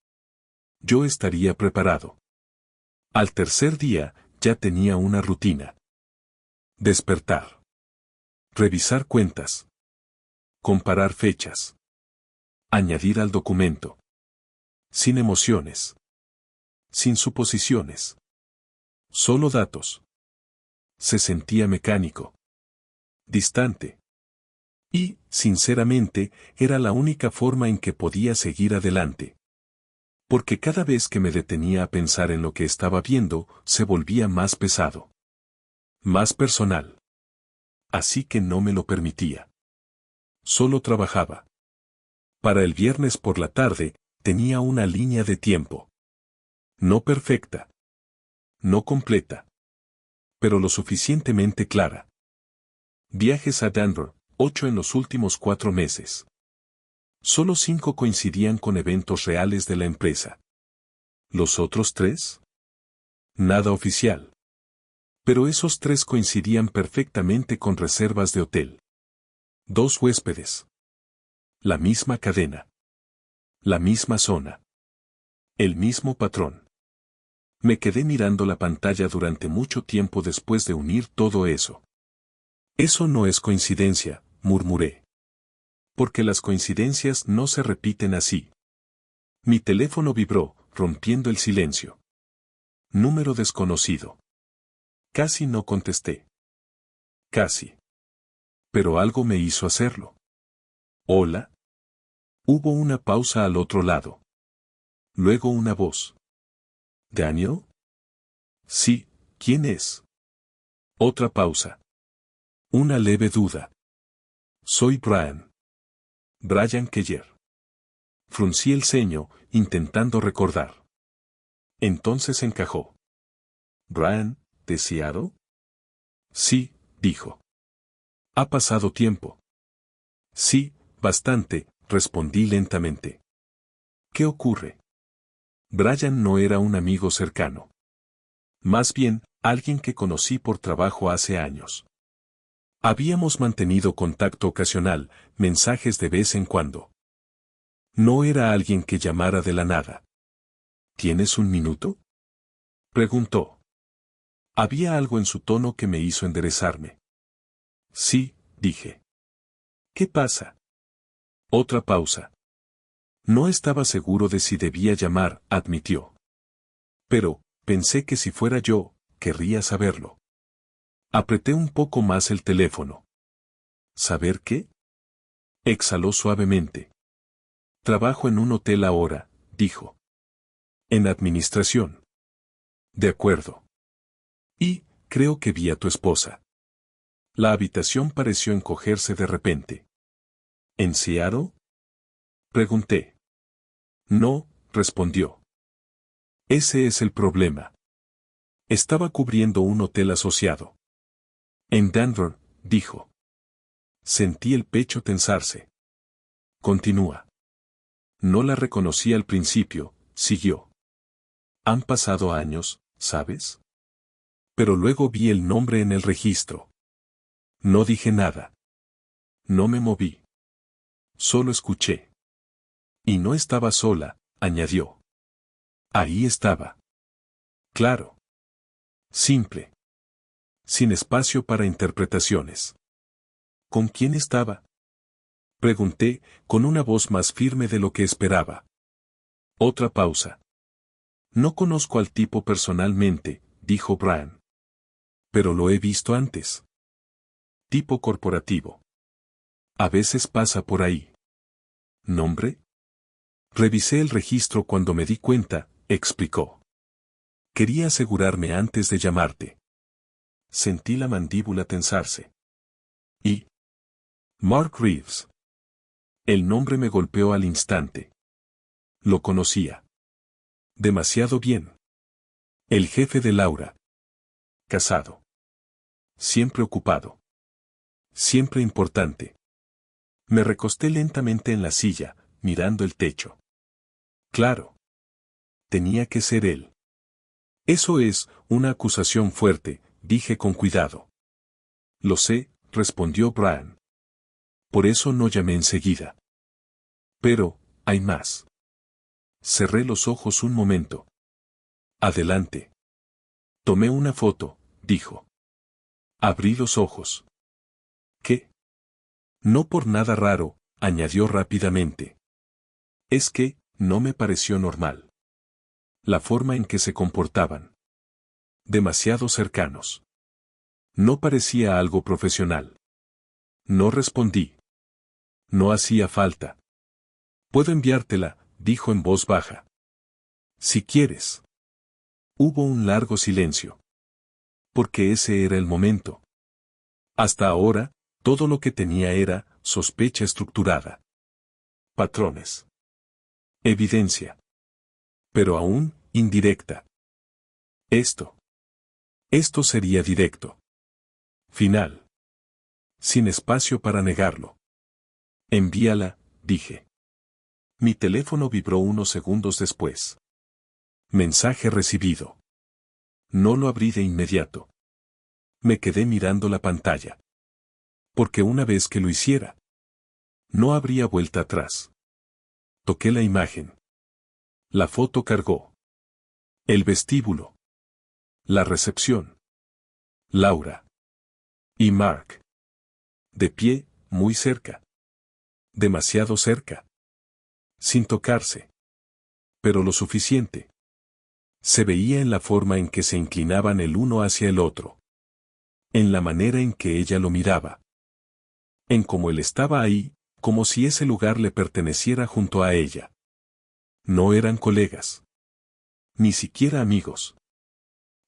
S1: yo estaría preparado. Al tercer día, ya tenía una rutina. Despertar. Revisar cuentas. Comparar fechas. Añadir al documento. Sin emociones. Sin suposiciones. Solo datos. Se sentía mecánico. Distante. Y, sinceramente, era la única forma en que podía seguir adelante. Porque cada vez que me detenía a pensar en lo que estaba viendo, se volvía más pesado. Más personal. Así que no me lo permitía. Solo trabajaba. Para el viernes por la tarde, tenía una línea de tiempo. No perfecta. No completa. Pero lo suficientemente clara. Viajes a Denver, 8 en los últimos 4 meses. Solo 5 coincidían con eventos reales de la empresa. ¿Los otros 3? Nada oficial. Pero esos 3 coincidían perfectamente con reservas de hotel. 2 huéspedes. La misma cadena. La misma zona. El mismo patrón. Me quedé mirando la pantalla durante mucho tiempo después de unir todo eso. Eso no es coincidencia, murmuré. Porque las coincidencias no se repiten así. Mi teléfono vibró, rompiendo el silencio. Número desconocido. Casi no contesté. Casi. Pero algo me hizo hacerlo. ¿Hola? Hubo una pausa al otro lado. Luego una voz. ¿Daniel? Sí, ¿quién es? Otra pausa. Una leve duda. Soy Brian. Brian Keller. Fruncí el ceño, intentando recordar. Entonces encajó. ¿Brian, de Seattle? Sí, dijo. ¿Ha pasado tiempo? Sí, bastante, respondí lentamente. ¿Qué ocurre? Brian no era un amigo cercano. Más bien, alguien que conocí por trabajo hace años. Habíamos mantenido contacto ocasional, mensajes de vez en cuando. No era alguien que llamara de la nada. ¿Tienes un minuto? Preguntó. Había algo en su tono que me hizo enderezarme. Sí, dije. ¿Qué pasa? Otra pausa. No estaba seguro de si debía llamar, admitió. Pero, pensé que si fuera yo, querría saberlo. Apreté un poco más el teléfono. ¿Saber qué? Exhaló suavemente. Trabajo en un hotel ahora, dijo. En administración. De acuerdo. Y, creo que vi a tu esposa. La habitación pareció encogerse de repente. ¿En Seattle? Pregunté. No, respondió. Ese es el problema. Estaba cubriendo un hotel asociado. En Denver, dijo. Sentí el pecho tensarse. Continúa. No la reconocí al principio, siguió. Han pasado años, ¿sabes? Pero luego vi el nombre en el registro. No dije nada. No me moví. Solo escuché. Y no estaba sola, añadió. Ahí estaba. Claro. Simple. Sin espacio para interpretaciones. ¿Con quién estaba? Pregunté, con una voz más firme de lo que esperaba. Otra pausa. No conozco al tipo personalmente, dijo Brian. Pero lo he visto antes. Tipo corporativo. A veces pasa por ahí. ¿Nombre? Revisé el registro cuando me di cuenta, explicó. Quería asegurarme antes de llamarte. Sentí la mandíbula tensarse. ¿Y? Mark Reeves. El nombre me golpeó al instante. Lo conocía. Demasiado bien. El jefe de Laura. Casado. Siempre ocupado. Siempre importante. Me recosté lentamente en la silla, mirando el techo. Claro. Tenía que ser él. Eso es, una acusación fuerte, dije con cuidado. Lo sé, respondió Brian. Por eso no llamé enseguida. Pero, hay más. Cerré los ojos un momento. Adelante. Tomé una foto, dijo. Abrí los ojos. ¿Qué? No por nada raro, añadió rápidamente. Es que, no me pareció normal. La forma en que se comportaban. Demasiado cercanos. No parecía algo profesional. No respondí. No hacía falta. Puedo enviártela, dijo en voz baja. Si quieres. Hubo un largo silencio. Porque ese era el momento. Hasta ahora, todo lo que tenía era sospecha estructurada. Patrones. Evidencia. Pero aún, indirecta. Esto sería directo. Final. Sin espacio para negarlo. Envíala, dije. Mi teléfono vibró unos segundos después. Mensaje recibido. No lo abrí de inmediato. Me quedé mirando la pantalla. Porque una vez que lo hiciera, no habría vuelta atrás. Toqué la imagen. La foto cargó. El vestíbulo. La recepción. Laura. Y Mark. De pie, muy cerca. Demasiado cerca. Sin tocarse. Pero lo suficiente. Se veía en la forma en que se inclinaban el uno hacia el otro. En la manera en que ella lo miraba. En cómo él estaba ahí, como si ese lugar le perteneciera junto a ella. No eran colegas. Ni siquiera amigos.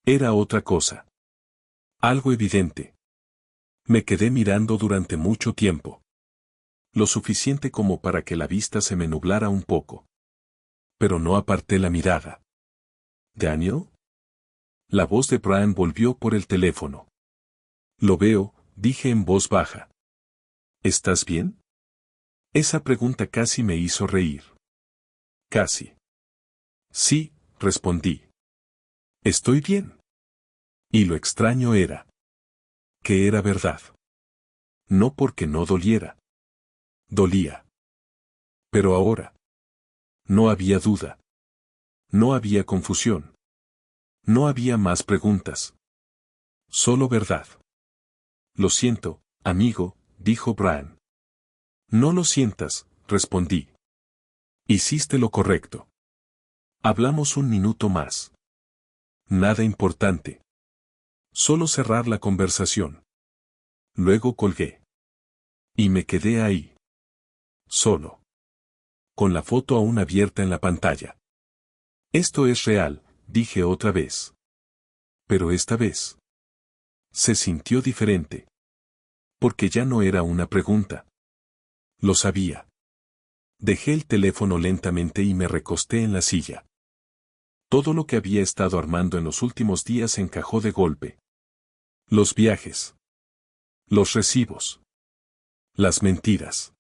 S1: Era otra cosa. Algo evidente. Me quedé mirando durante mucho tiempo. Lo suficiente como para que la vista se me nublara un poco. Pero no aparté la mirada. ¿Daniel? La voz de Brian volvió por el teléfono. Lo veo, dije en voz baja. ¿Estás bien? Esa pregunta casi me hizo reír. Casi. Sí, respondí. Estoy bien. Y lo extraño era que era verdad. No porque no doliera. Dolía. Pero ahora. No había duda. No había confusión. No había más preguntas. Solo verdad. Lo siento, amigo, dijo Brian. No lo sientas, respondí. Hiciste lo correcto. Hablamos un minuto más. Nada importante. Solo cerrar la conversación. Luego colgué. Y me quedé ahí. Solo. Con la foto aún abierta en la pantalla. Esto es real, dije otra vez. Pero esta vez. Se sintió diferente. Porque ya no era una pregunta. Lo sabía. Dejé el teléfono lentamente y me recosté en la silla. Todo lo que había estado armando en los últimos días encajó de golpe. Los viajes. Los recibos. Las mentiras.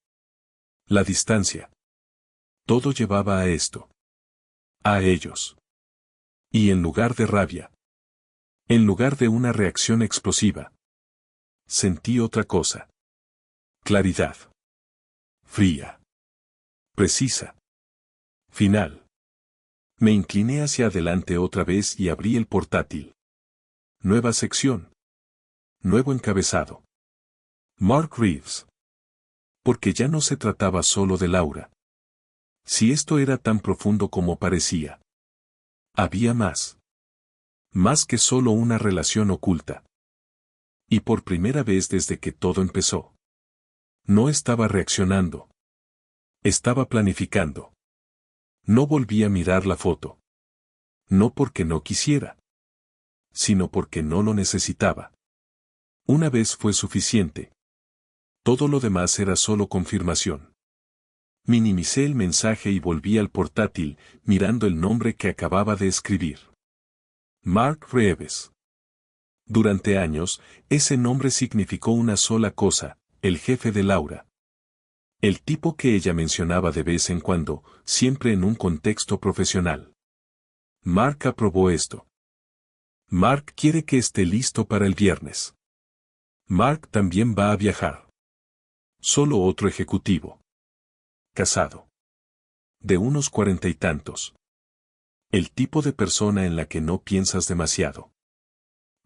S1: La distancia. Todo llevaba a esto. A ellos. Y en lugar de rabia. En lugar de una reacción explosiva. Sentí otra cosa. Claridad. Fría. Precisa. Final. Me incliné hacia adelante otra vez y abrí el portátil. Nueva sección. Nuevo encabezado. Mark Reeves. Porque ya no se trataba solo de Laura. Si esto era tan profundo como parecía. Había más. Más que solo una relación oculta. Y por primera vez desde que todo empezó. No estaba reaccionando. Estaba planificando. No volví a mirar la foto. No porque no quisiera. Sino porque no lo necesitaba. Una vez fue suficiente. Todo lo demás era solo confirmación. Minimicé el mensaje y volví al portátil, mirando el nombre que acababa de escribir. Mark Reeves. Durante años, ese nombre significó una sola cosa, el jefe de Laura. El tipo que ella mencionaba de vez en cuando, siempre en un contexto profesional. Mark aprobó esto. Mark quiere que esté listo para el viernes. Mark también va a viajar. Solo otro ejecutivo. Casado. De unos 40 y tantos. El tipo de persona en la que no piensas demasiado.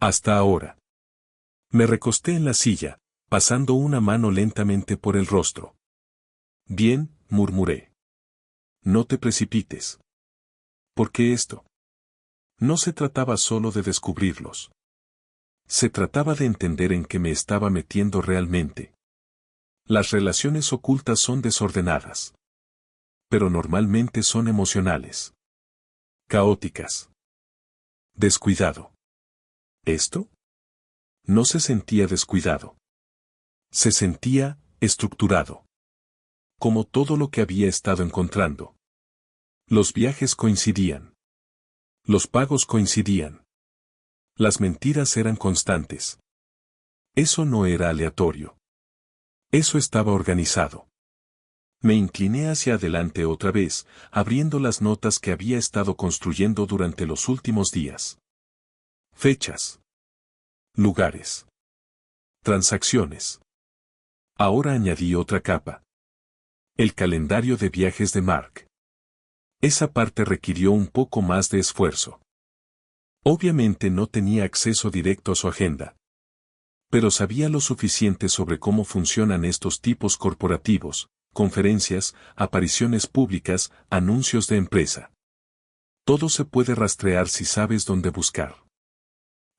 S1: Hasta ahora. Me recosté en la silla, pasando una mano lentamente por el rostro. Bien, murmuré. No te precipites. ¿Por qué esto? No se trataba solo de descubrirlos. Se trataba de entender en qué me estaba metiendo realmente. Las relaciones ocultas son desordenadas. Pero normalmente son emocionales. Caóticas. Descuidado. ¿Esto? No se sentía descuidado. Se sentía estructurado. Como todo lo que había estado encontrando. Los viajes coincidían. Los pagos coincidían. Las mentiras eran constantes. Eso no era aleatorio. Eso estaba organizado. Me incliné hacia adelante otra vez, abriendo las notas que había estado construyendo durante los últimos días. Fechas. Lugares. Transacciones. Ahora añadí otra capa. El calendario de viajes de Mark. Esa parte requirió un poco más de esfuerzo. Obviamente no tenía acceso directo a su agenda. Pero sabía lo suficiente sobre cómo funcionan estos tipos corporativos, conferencias, apariciones públicas, anuncios de empresa. Todo se puede rastrear si sabes dónde buscar.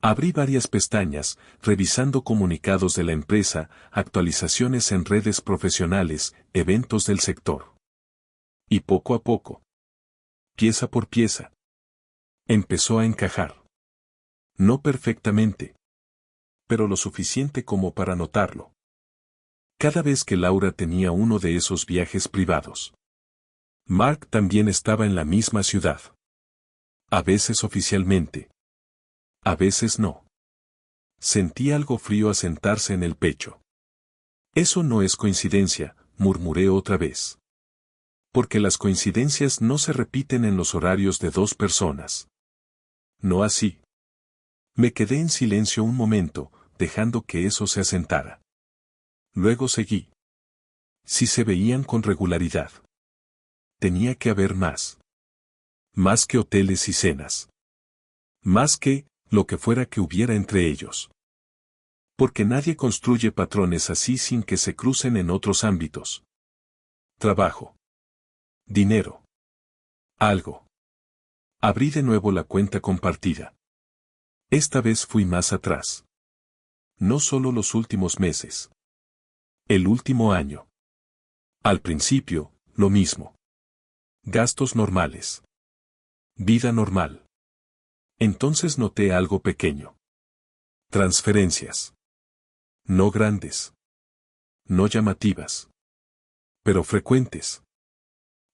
S1: Abrí varias pestañas, revisando comunicados de la empresa, actualizaciones en redes profesionales, eventos del sector. Y poco a poco, pieza por pieza, empezó a encajar. No perfectamente, pero lo suficiente como para notarlo. Cada vez que Laura tenía uno de esos viajes privados. Mark también estaba en la misma ciudad. A veces oficialmente. A veces no. Sentí algo frío asentarse en el pecho. Eso no es coincidencia, murmuré otra vez. Porque las coincidencias no se repiten en los horarios de dos personas. No así. Me quedé en silencio un momento, dejando que eso se asentara. Luego seguí. Si se veían con regularidad. Tenía que haber más. Más que hoteles y cenas. Más que, lo que fuera que hubiera entre ellos. Porque nadie construye patrones así sin que se crucen en otros ámbitos. Trabajo. Dinero. Algo. Abrí de nuevo la cuenta compartida. Esta vez fui más atrás. No solo los últimos meses. El último año. Al principio, lo mismo. Gastos normales. Vida normal. Entonces noté algo pequeño. Transferencias. No grandes. No llamativas. Pero frecuentes.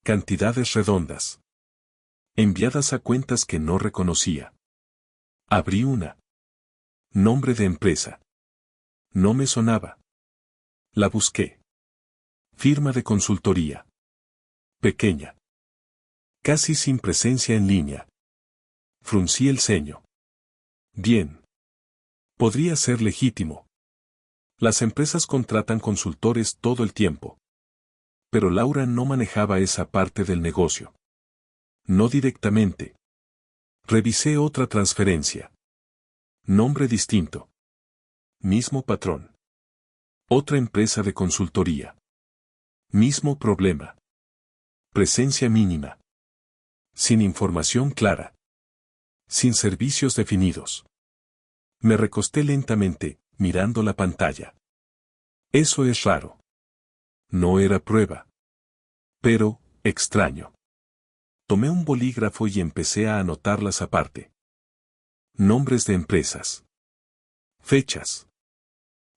S1: Cantidades redondas. Enviadas a cuentas que no reconocía. Abrí una. Nombre de empresa. No me sonaba. La busqué. Firma de consultoría. Pequeña. Casi sin presencia en línea. Fruncí el ceño. Bien. Podría ser legítimo. Las empresas contratan consultores todo el tiempo. Pero Laura no manejaba esa parte del negocio. No directamente. Revisé otra transferencia. Nombre distinto. Mismo patrón. Otra empresa de consultoría. Mismo problema. Presencia mínima. Sin información clara. Sin servicios definidos. Me recosté lentamente, mirando la pantalla. Eso es raro. No era prueba. Pero, extraño. Tomé un bolígrafo y empecé a anotarlas aparte. Nombres de empresas. Fechas.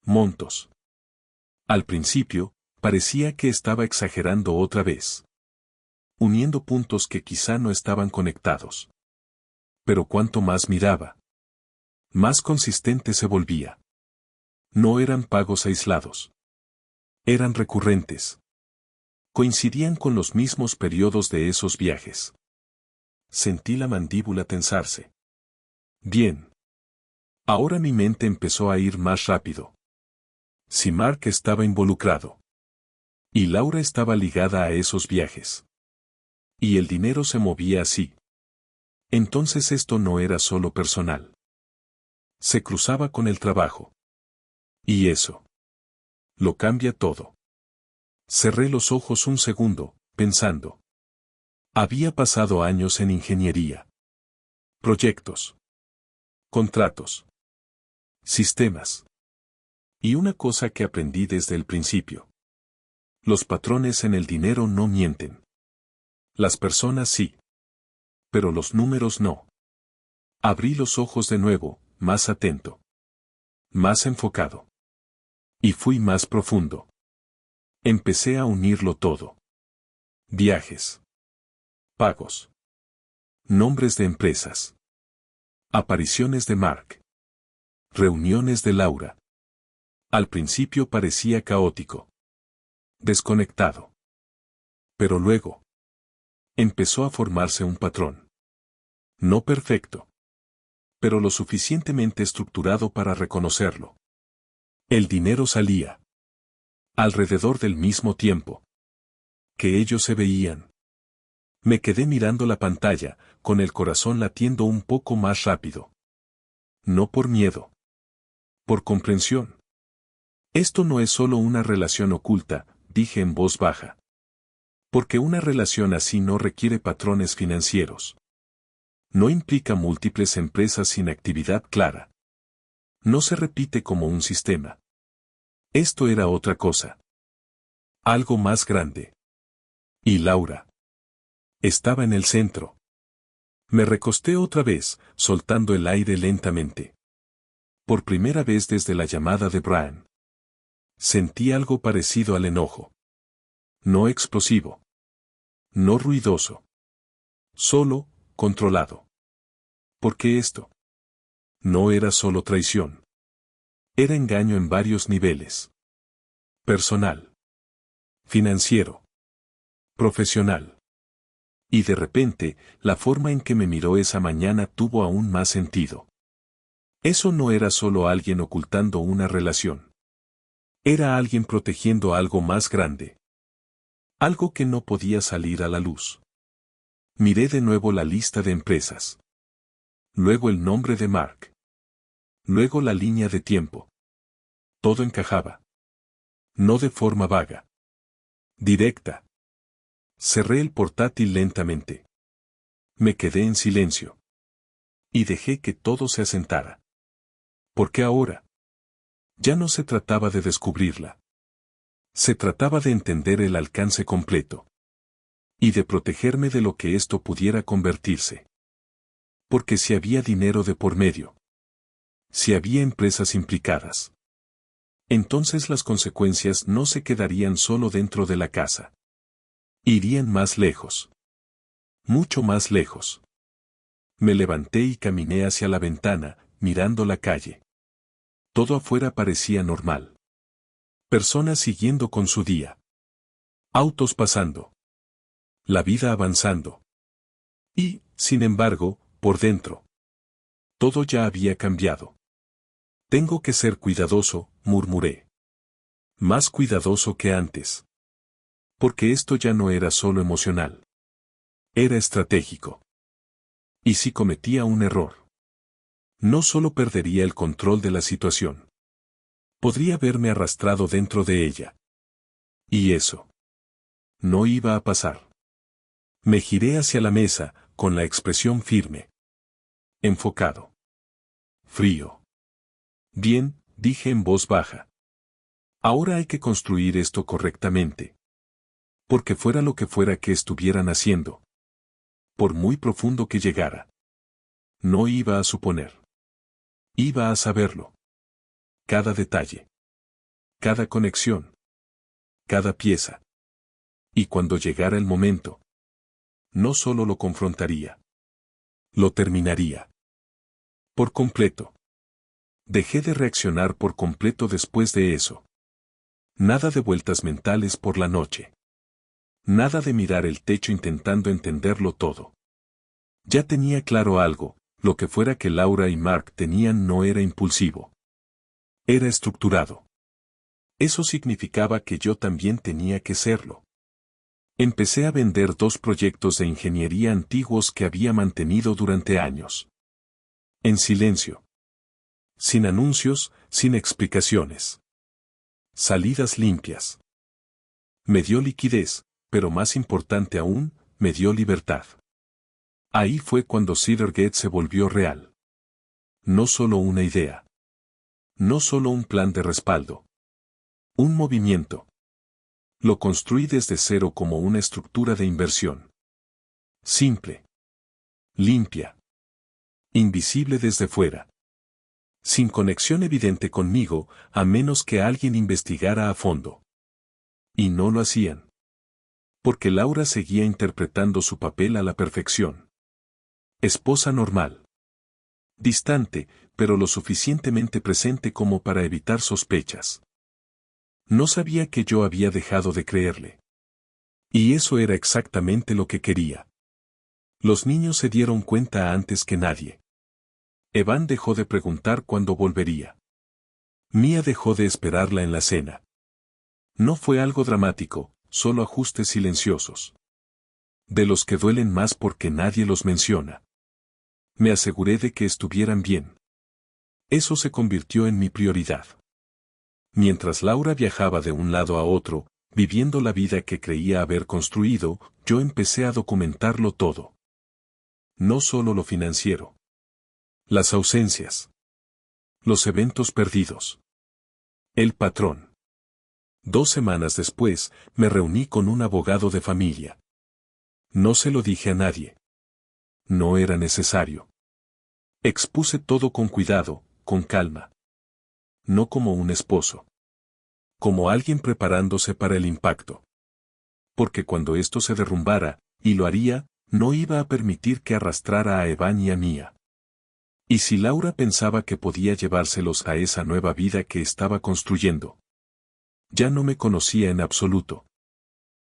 S1: Montos. Al principio, parecía que estaba exagerando otra vez. Uniendo puntos que quizá no estaban conectados. Pero cuanto más miraba, más consistente se volvía. No eran pagos aislados. Eran recurrentes. Coincidían con los mismos periodos de esos viajes. Sentí la mandíbula tensarse. Bien. Ahora mi mente empezó a ir más rápido. Si Mark estaba involucrado. Y Laura estaba ligada a esos viajes. Y el dinero se movía así. Entonces esto no era solo personal. Se cruzaba con el trabajo. Y eso. Lo cambia todo. Cerré los ojos un segundo, pensando. Había pasado años en ingeniería. Proyectos. Contratos. Sistemas. Y una cosa que aprendí desde el principio. Los patrones en el dinero no mienten. Las personas sí. Pero los números no. Abrí los ojos de nuevo, más atento. Más enfocado. Y fui más profundo. Empecé a unirlo todo. Viajes. Pagos. Nombres de empresas. Apariciones de Mark. Reuniones de Laura. Al principio parecía caótico. Desconectado. Pero luego. Empezó a formarse un patrón. No perfecto. Pero lo suficientemente estructurado para reconocerlo. El dinero salía. Alrededor del mismo tiempo. Que ellos se veían. Me quedé mirando la pantalla, con el corazón latiendo un poco más rápido. No por miedo. Por comprensión. Esto no es solo una relación oculta, dije en voz baja. Porque una relación así no requiere patrones financieros. No implica múltiples empresas sin actividad clara. No se repite como un sistema. Esto era otra cosa. Algo más grande. Y Laura. Estaba en el centro. Me recosté otra vez, soltando el aire lentamente. Por primera vez desde la llamada de Brian. Sentí algo parecido al enojo. No explosivo. No ruidoso. Solo, controlado. ¿Por qué esto? No era solo traición. Era engaño en varios niveles. Personal. Financiero. Profesional. Y de repente, la forma en que me miró esa mañana tuvo aún más sentido. Eso no era solo alguien ocultando una relación. Era alguien protegiendo algo más grande. Algo que no podía salir a la luz. Miré de nuevo la lista de empresas. Luego el nombre de Mark. Luego la línea de tiempo. Todo encajaba. No de forma vaga. Directa. Cerré el portátil lentamente. Me quedé en silencio. Y dejé que todo se asentara. Porque ahora? Ya no se trataba de descubrirla. Se trataba de entender el alcance completo. Y de protegerme de lo que esto pudiera convertirse. Porque si había dinero de por medio. Si había empresas implicadas. Entonces las consecuencias no se quedarían solo dentro de la casa. Irían más lejos. Mucho más lejos. Me levanté y caminé hacia la ventana, mirando la calle. Todo afuera parecía normal. Personas siguiendo con su día. Autos pasando. La vida avanzando. Y, sin embargo, por dentro. Todo ya había cambiado. Tengo que ser cuidadoso, murmuré. Más cuidadoso que antes. Porque esto ya no era solo emocional. Era estratégico. ¿Y si cometía un error? No solo perdería el control de la situación. Podría verme arrastrado dentro de ella. Y eso. No iba a pasar. Me giré hacia la mesa, con la expresión firme. Enfocado. Frío. Bien, dije en voz baja. Ahora hay que construir esto correctamente. Porque fuera lo que fuera que estuvieran haciendo. Por muy profundo que llegara. No iba a suponer. Iba a saberlo. Cada detalle. Cada conexión. Cada pieza. Y cuando llegara el momento. No solo lo confrontaría. Lo terminaría. Por completo. Dejé de reaccionar por completo después de eso. Nada de vueltas mentales por la noche. Nada de mirar el techo intentando entenderlo todo. Ya tenía claro algo, lo que fuera que Laura y Mark tenían no era impulsivo. Era estructurado. Eso significaba que yo también tenía que serlo. Empecé a vender 2 proyectos de ingeniería antiguos que había mantenido durante años. En silencio. Sin anuncios, sin explicaciones. Salidas limpias. Me dio liquidez, pero más importante aún, me dio libertad. Ahí fue cuando Cedar se volvió real. No solo una idea. No solo un plan de respaldo. Un movimiento. Lo construí desde cero como una estructura de inversión. Simple. Limpia. Invisible desde fuera. Sin conexión evidente conmigo, a menos que alguien investigara a fondo. Y no lo hacían. Porque Laura seguía interpretando su papel a la perfección. Esposa normal. Distante, pero lo suficientemente presente como para evitar sospechas. No sabía que yo había dejado de creerle. Y eso era exactamente lo que quería. Los niños se dieron cuenta antes que nadie. Evan dejó de preguntar cuándo volvería. Mia dejó de esperarla en la cena. No fue algo dramático, solo ajustes silenciosos. De los que duelen más porque nadie los menciona. Me aseguré de que estuvieran bien. Eso se convirtió en mi prioridad. Mientras Laura viajaba de un lado a otro, viviendo la vida que creía haber construido, yo empecé a documentarlo todo. No solo lo financiero. Las ausencias. Los eventos perdidos. El patrón. 2 semanas después, me reuní con un abogado de familia. No se lo dije a nadie. No era necesario. Expuse todo con cuidado, con calma. No como un esposo. Como alguien preparándose para el impacto. Porque cuando esto se derrumbara, y lo haría, no iba a permitir que arrastrara a Evan y a Mia. Y si Laura pensaba que podía llevárselos a esa nueva vida que estaba construyendo. Ya no me conocía en absoluto.